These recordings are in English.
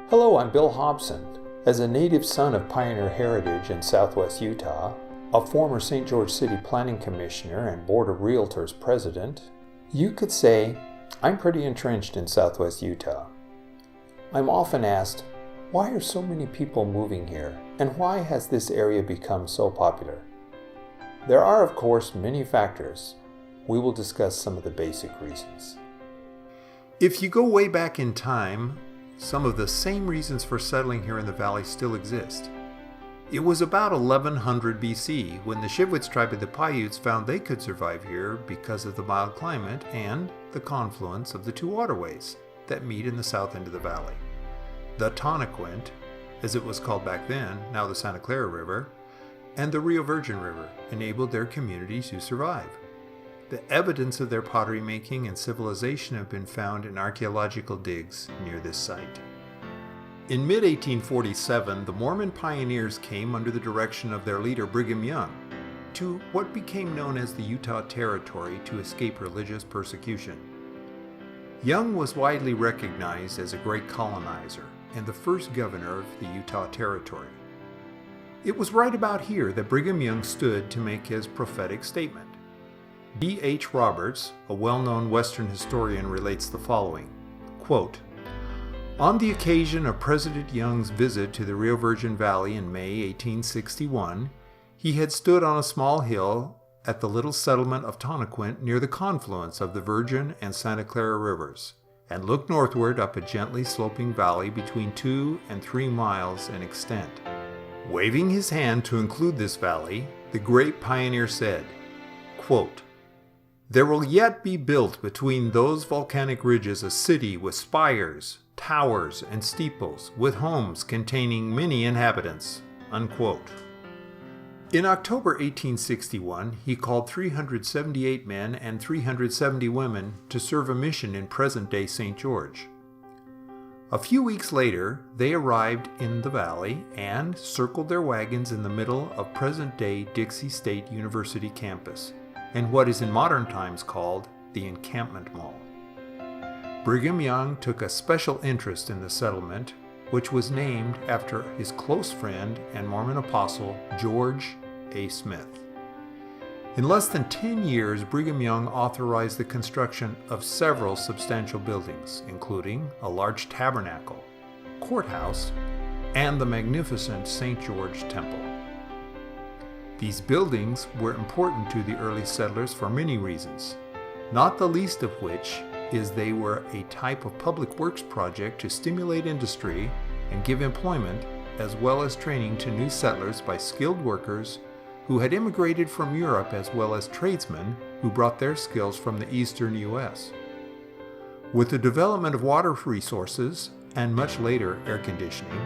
Hello, I'm Bill Hobson. As a native son of pioneer heritage in southwest Utah, a former St. George City Planning Commissioner and Board of Realtors president, you could say I'm pretty entrenched in southwest Utah. I'm often asked, why are so many people moving here, and why has this area become so popular? There are, of course, many factors. We will discuss some of the basic reasons. If you go way back in time, some of the same reasons for settling here in the valley still exist. It was about 1100 BC when the Shivwits tribe of the Paiutes found they could survive here because of the mild climate and the confluence of the two waterways that meet in the south end of the valley. The Tanaquint, as it was called back then, now the Santa Clara River, and the Rio Virgin River enabled their communities to survive. The evidence of their pottery making and civilization have been found in archaeological digs near this site. In mid-1847, the Mormon pioneers came under the direction of their leader Brigham Young to what became known as the Utah Territory to escape religious persecution. Young was widely recognized as a great colonizer and the first governor of the Utah Territory. It was right about here that Brigham Young stood to make his prophetic statement. D.H. Roberts, a well-known Western historian, relates the following, quote, "On the occasion of President Young's visit to the Rio Virgin Valley in May 1861, he had stood on a small hill at the little settlement of Tanaquint near the confluence of the Virgin and Santa Clara rivers, and looked northward up a gently sloping valley between 2 and 3 miles in extent. Waving his hand to include this valley, the great pioneer said, quote, 'There will yet be built between those volcanic ridges a city with spires, towers, and steeples, with homes containing many inhabitants.'" Unquote. In October 1861, he called 378 men and 370 women to serve a mission in present-day St. George. A few weeks later, they arrived in the valley and circled their wagons in the middle of present-day Dixie State University campus, and what is in modern times called the Encampment Mall. Brigham Young took a special interest in the settlement, which was named after his close friend and Mormon apostle George A. Smith. In less than 10 years, Brigham Young authorized the construction of several substantial buildings, including a large tabernacle, courthouse, and the magnificent St. George Temple. These buildings were important to the early settlers for many reasons, not the least of which is they were a type of public works project to stimulate industry and give employment as well as training to new settlers by skilled workers who had immigrated from Europe as well as tradesmen who brought their skills from the eastern U.S. With the development of water resources and much later air conditioning,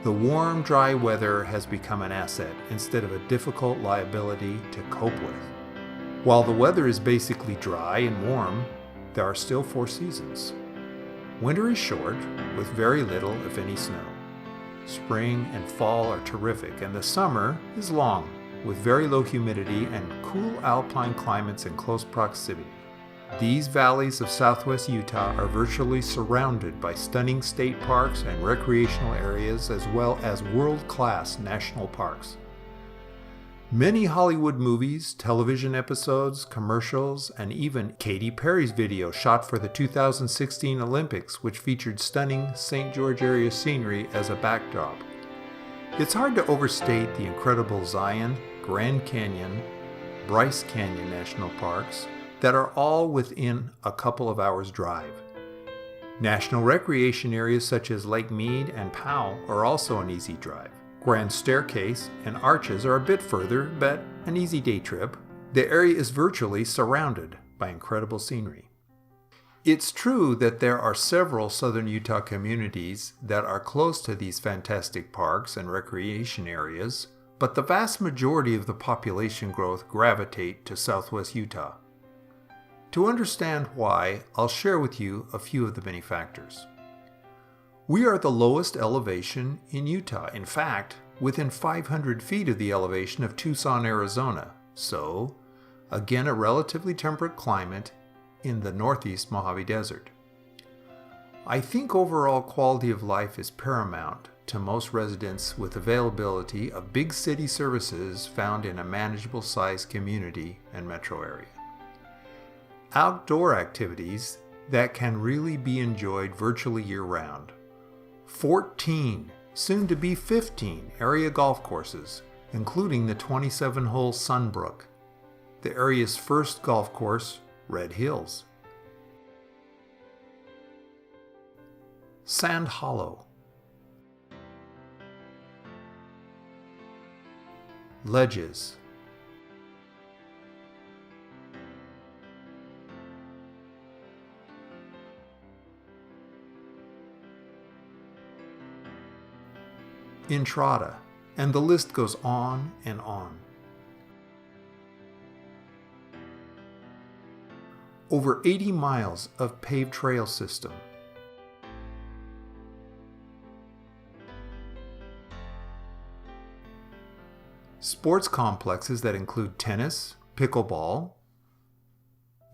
the warm, dry weather has become an asset instead of a difficult liability to cope with. While the weather is basically dry and warm, there are still 4 seasons. Winter is short, with very little, if any, snow. Spring and fall are terrific, and the summer is long, with very low humidity and cool alpine climates in close proximity. These valleys of southwest Utah are virtually surrounded by stunning state parks and recreational areas as well as world-class national parks. Many Hollywood movies, television episodes, commercials, and even Katy Perry's video shot for the 2016 Olympics, which featured stunning St. George area scenery as a backdrop. It's hard to overstate the incredible Zion, Grand Canyon, Bryce Canyon National Parks that are all within a couple of hours' drive. National recreation areas such as Lake Mead and Powell are also an easy drive. Grand Staircase and Arches are a bit further, but an easy day trip. The area is virtually surrounded by incredible scenery. It's true that there are several southern Utah communities that are close to these fantastic parks and recreation areas, but the vast majority of the population growth gravitate to southwest Utah. To understand why, I'll share with you a few of the many factors. We are the lowest elevation in Utah. In fact, within 500 feet of the elevation of Tucson, Arizona. So, again, a relatively temperate climate in the northeast Mojave Desert. I think overall quality of life is paramount to most residents, with availability of big city services found in a manageable sized community and metro area. Outdoor activities that can really be enjoyed virtually year-round. 14, soon to be 15, area golf courses, including the 27-hole Sunbrook, the area's first golf course, Red Hills. Sand Hollow. Ledges. Entrada, and the list goes on and on. Over 80 miles of paved trail system. Sports complexes that include tennis, pickleball,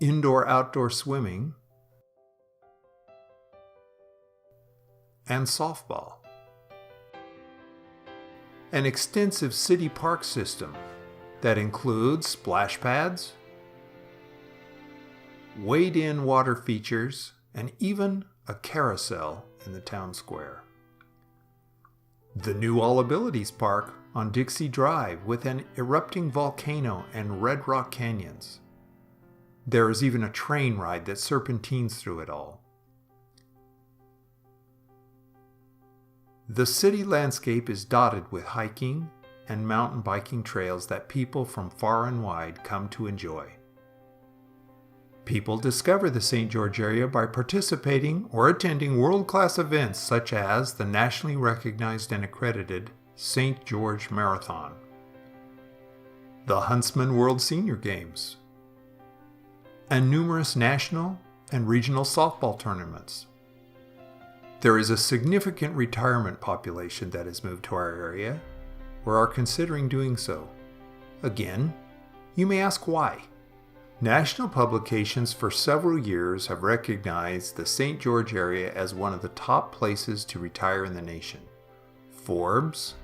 indoor-outdoor swimming, and softball. An extensive city park system that includes splash pads, wade-in water features, and even a carousel in the town square. The new All Abilities Park on Dixie Drive with an erupting volcano and red rock canyons. There is even a train ride that serpentines through it all. The city landscape is dotted with hiking and mountain biking trails that people from far and wide come to enjoy. People discover the St. George area by participating or attending world-class events such as the nationally recognized and accredited St. George Marathon, the Huntsman World Senior Games, and numerous national and regional softball tournaments. There is a significant retirement population that has moved to our area or are considering doing so. Again, you may ask why. National publications for several years have recognized the St. George area as one of the top places to retire in the nation. Forbes,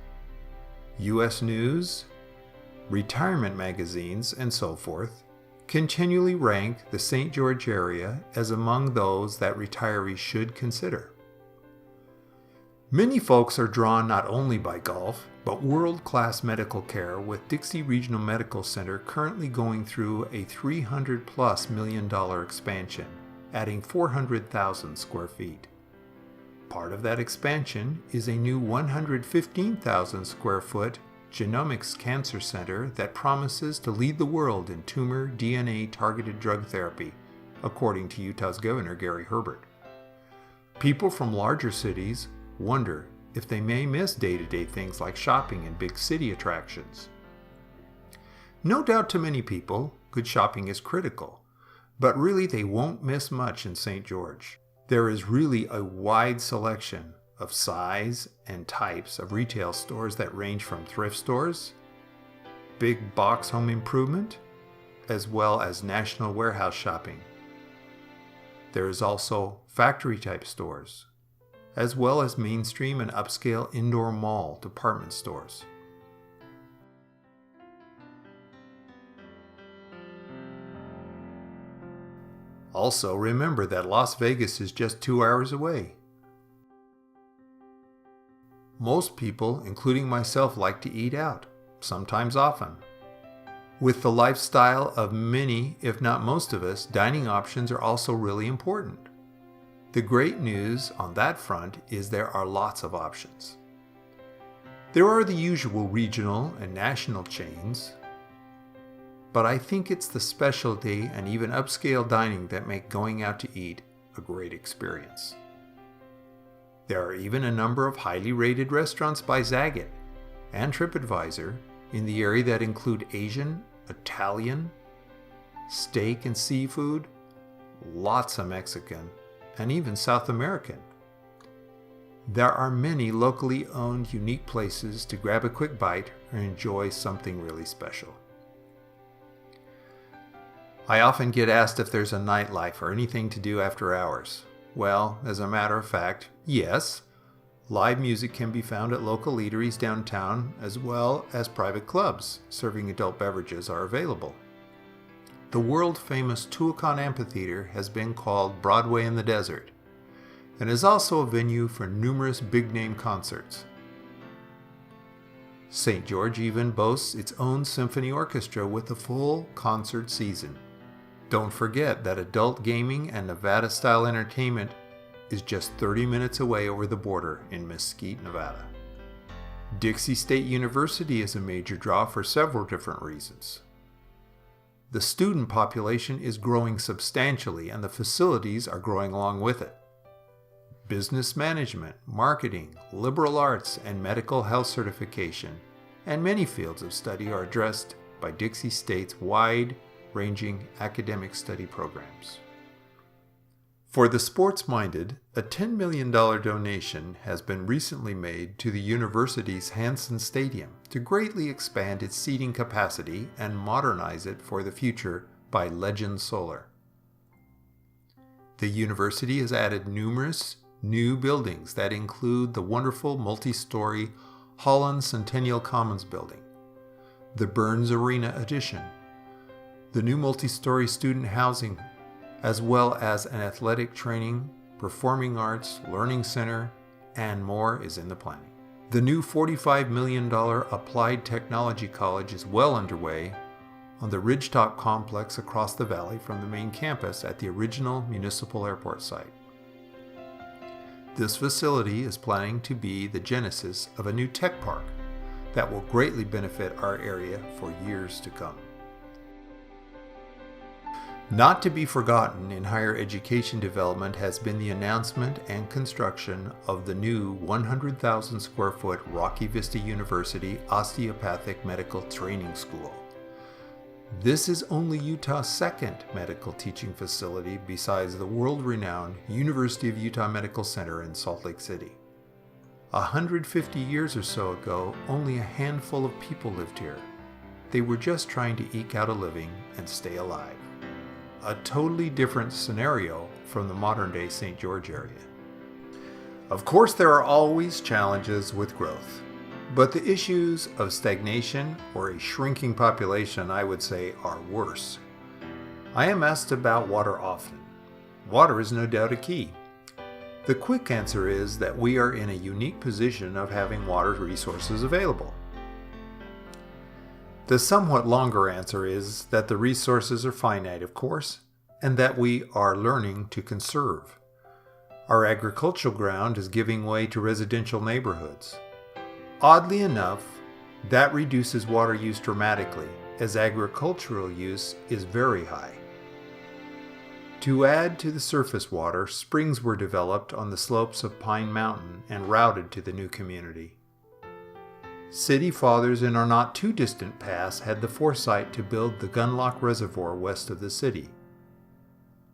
U.S. News, retirement magazines, and so forth continually rank the St. George area as among those that retirees should consider. Many folks are drawn not only by golf, but world-class medical care, with Dixie Regional Medical Center currently going through a $300+ million expansion, adding 400,000 square feet. Part of that expansion is a new 115,000 square foot genomics cancer center that promises to lead the world in tumor DNA targeted drug therapy, according to Utah's Governor Gary Herbert. People from larger cities wonder if they may miss day-to-day things like shopping and big city attractions. No doubt to many people, good shopping is critical, but really they won't miss much in St. George. There is really a wide selection of size and types of retail stores that range from thrift stores, big box home improvement, as well as national warehouse shopping. There is also factory-type stores, as well as mainstream and upscale indoor mall department stores. Also, remember that Las Vegas is just 2 hours away. Most people, including myself, like to eat out, sometimes often. With the lifestyle of many, if not most of us, dining options are also really important. The great news on that front is there are lots of options. There are the usual regional and national chains, but I think it's the specialty and even upscale dining that make going out to eat a great experience. There are even a number of highly rated restaurants by Zagat and TripAdvisor in the area that include Asian, Italian, steak and seafood, lots of Mexican, and even South American. There are many locally owned unique places to grab a quick bite or enjoy something really special. I often get asked if there's a nightlife or anything to do after hours. Well, as a matter of fact, yes. Live music can be found at local eateries downtown, as well as private clubs serving adult beverages are available. The world-famous Tuacahn Amphitheater has been called Broadway in the Desert, and is also a venue for numerous big-name concerts. St. George even boasts its own symphony orchestra with a full concert season. Don't forget that adult gaming and Nevada-style entertainment is just 30 minutes away over the border in Mesquite, Nevada. Dixie State University is a major draw for several different reasons. The student population is growing substantially and the facilities are growing along with it. Business management, marketing, liberal arts, and medical health certification, and many fields of study are addressed by Dixie State's wide-ranging academic study programs. For the sports-minded, a $10 million donation has been recently made to the university's Hanson Stadium to greatly expand its seating capacity and modernize it for the future by Legend Solar. The university has added numerous new buildings that include the wonderful multi-story Holland Centennial Commons building, the Burns Arena addition, the new multi-story student housing, as well as an athletic training, performing arts, learning center, and more is in the planning. The new $45 million Applied Technology College is well underway on the Ridgetop complex across the valley from the main campus at the original municipal airport site. This facility is planning to be the genesis of a new tech park that will greatly benefit our area for years to come. Not to be forgotten in higher education development has been the announcement and construction of the new 100,000 square foot Rocky Vista University Osteopathic Medical Training School. This is only Utah's second medical teaching facility besides the world-renowned University of Utah Medical Center in Salt Lake City. 150 years or so ago, only a handful of people lived here. They were just trying to eke out a living and stay alive. A totally different scenario from the modern-day St. George area. Of course, there are always challenges with growth. But the issues of stagnation or a shrinking population, I would say, are worse. I am asked about water often. Water is no doubt a key. The quick answer is that we are in a unique position of having water resources available. The somewhat longer answer is that the resources are finite, of course, and that we are learning to conserve. Our agricultural ground is giving way to residential neighborhoods. Oddly enough, that reduces water use dramatically, as agricultural use is very high. To add to the surface water, springs were developed on the slopes of Pine Mountain and routed to the new community. City fathers in our not too distant past had the foresight to build the Gunlock Reservoir west of the city.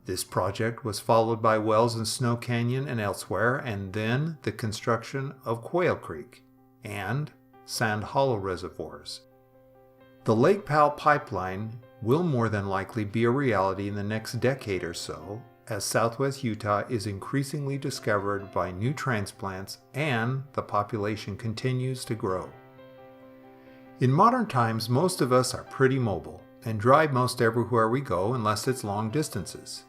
This project was followed by wells in Snow Canyon and elsewhere, and then the construction of Quail Creek and Sand Hollow reservoirs. The Lake Powell pipeline will more than likely be a reality in the next decade or so, as Southwest Utah is increasingly discovered by new transplants and the population continues to grow. In modern times, most of us are pretty mobile and drive most everywhere we go unless it's long distances.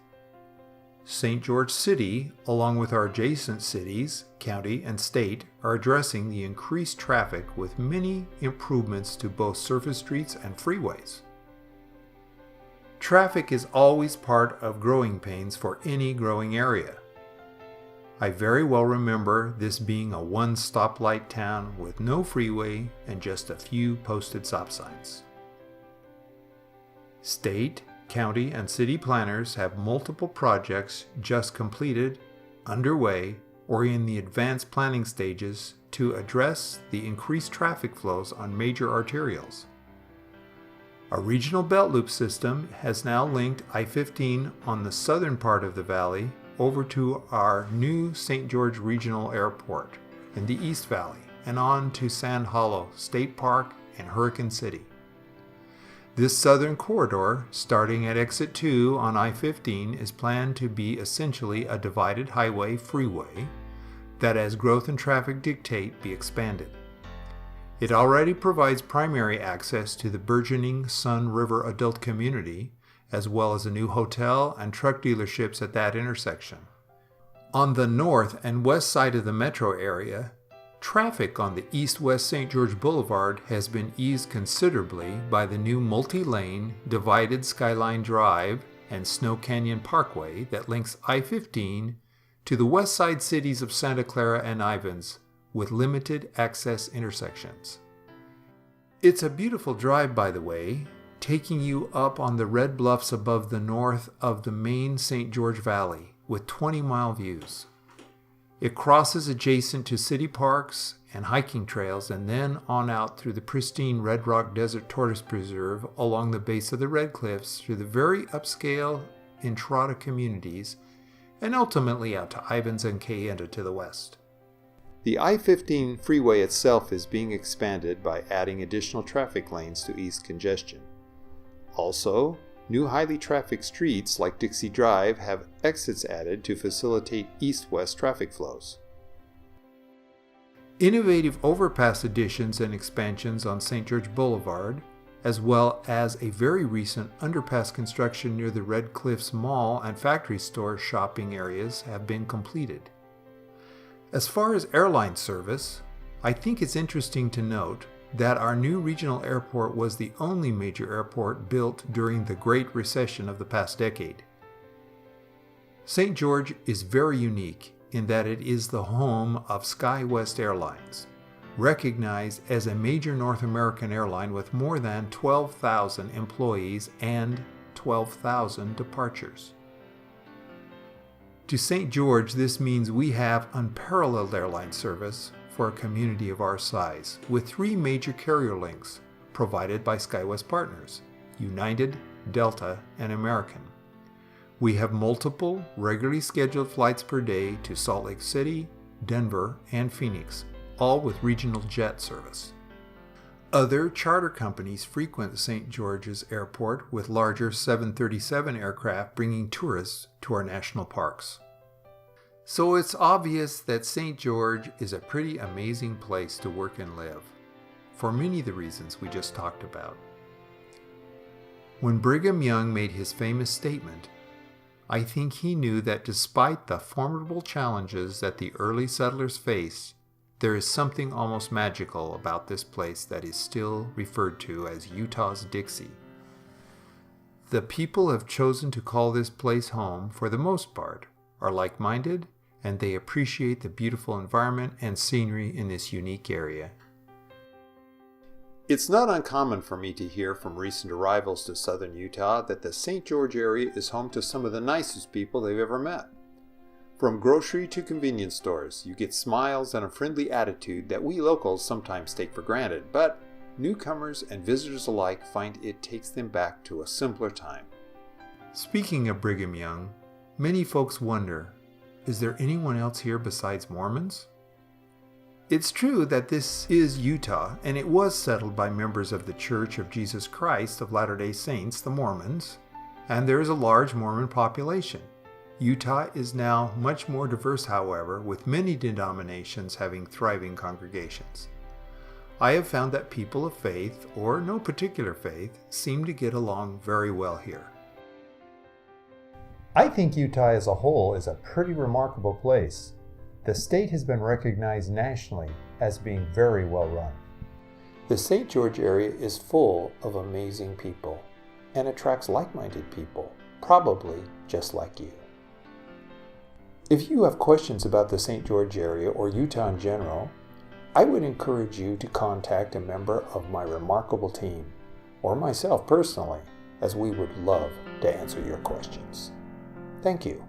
St. George City, along with our adjacent cities, county, and state, are addressing the increased traffic with many improvements to both surface streets and freeways. Traffic is always part of growing pains for any growing area. I very well remember this being a one-stoplight town with no freeway and just a few posted stop signs. State, county, and city planners have multiple projects just completed, underway, or in the advanced planning stages to address the increased traffic flows on major arterials. A regional belt loop system has now linked I-15 on the southern part of the valley over to our new St. George Regional Airport in the East Valley and on to Sand Hollow State Park and Hurricane City. This southern corridor, starting at Exit 2 on I-15, is planned to be essentially a divided highway freeway that, as growth and traffic dictate, be expanded. It already provides primary access to the burgeoning Sun River adult community, as well as a new hotel and truck dealerships at that intersection. On the north and west side of the metro area, traffic on the east-west St. George Boulevard has been eased considerably by the new multi-lane divided Skyline Drive and Snow Canyon Parkway that links I-15 to the west side cities of Santa Clara and Ivins with limited access intersections. It's a beautiful drive, by the way, taking you up on the red bluffs above the north of the main St. George Valley with 20-mile views. It crosses adjacent to city parks and hiking trails and then on out through the pristine Red Rock Desert Tortoise Preserve along the base of the Red Cliffs through the very upscale Entrada communities and ultimately out to Ivins and Cayenta to the west. The I-15 freeway itself is being expanded by adding additional traffic lanes to ease congestion. Also, new highly trafficked streets like Dixie Drive have exits added to facilitate east-west traffic flows. Innovative overpass additions and expansions on St. George Boulevard, as well as a very recent underpass construction near the Red Cliffs Mall and factory store shopping areas have been completed. As far as airline service, I think it's interesting to note that our new regional airport was the only major airport built during the Great Recession of the past decade. St. George is very unique in that it is the home of SkyWest Airlines, recognized as a major North American airline with more than 12,000 employees and 12,000 departures. To St. George, this means we have unparalleled airline service for a community of our size, with 3 major carrier links provided by SkyWest partners, United, Delta, and American. We have multiple regularly scheduled flights per day to Salt Lake City, Denver, and Phoenix, all with regional jet service. Other charter companies frequent St. George's Airport with larger 737 aircraft bringing tourists to our national parks. So it's obvious that St. George is a pretty amazing place to work and live, for many of the reasons we just talked about. When Brigham Young made his famous statement, I think he knew that despite the formidable challenges that the early settlers faced, there is something almost magical about this place that is still referred to as Utah's Dixie. The people have chosen to call this place home for the most part, are like-minded, and they appreciate the beautiful environment and scenery in this unique area. It's not uncommon for me to hear from recent arrivals to southern Utah that the St. George area is home to some of the nicest people they've ever met. From grocery to convenience stores, you get smiles and a friendly attitude that we locals sometimes take for granted, but newcomers and visitors alike find it takes them back to a simpler time. Speaking of Brigham Young, many folks wonder, is there anyone else here besides Mormons? It's true that this is Utah, and it was settled by members of the Church of Jesus Christ of Latter-day Saints, the Mormons, and there is a large Mormon population. Utah is now much more diverse, however, with many denominations having thriving congregations. I have found that people of faith, or no particular faith, seem to get along very well here. I think Utah as a whole is a pretty remarkable place. The state has been recognized nationally as being very well run. The St. George area is full of amazing people and attracts like-minded people, probably just like you. If you have questions about the St. George area or Utah in general, I would encourage you to contact a member of my remarkable team, or myself personally, as we would love to answer your questions. Thank you.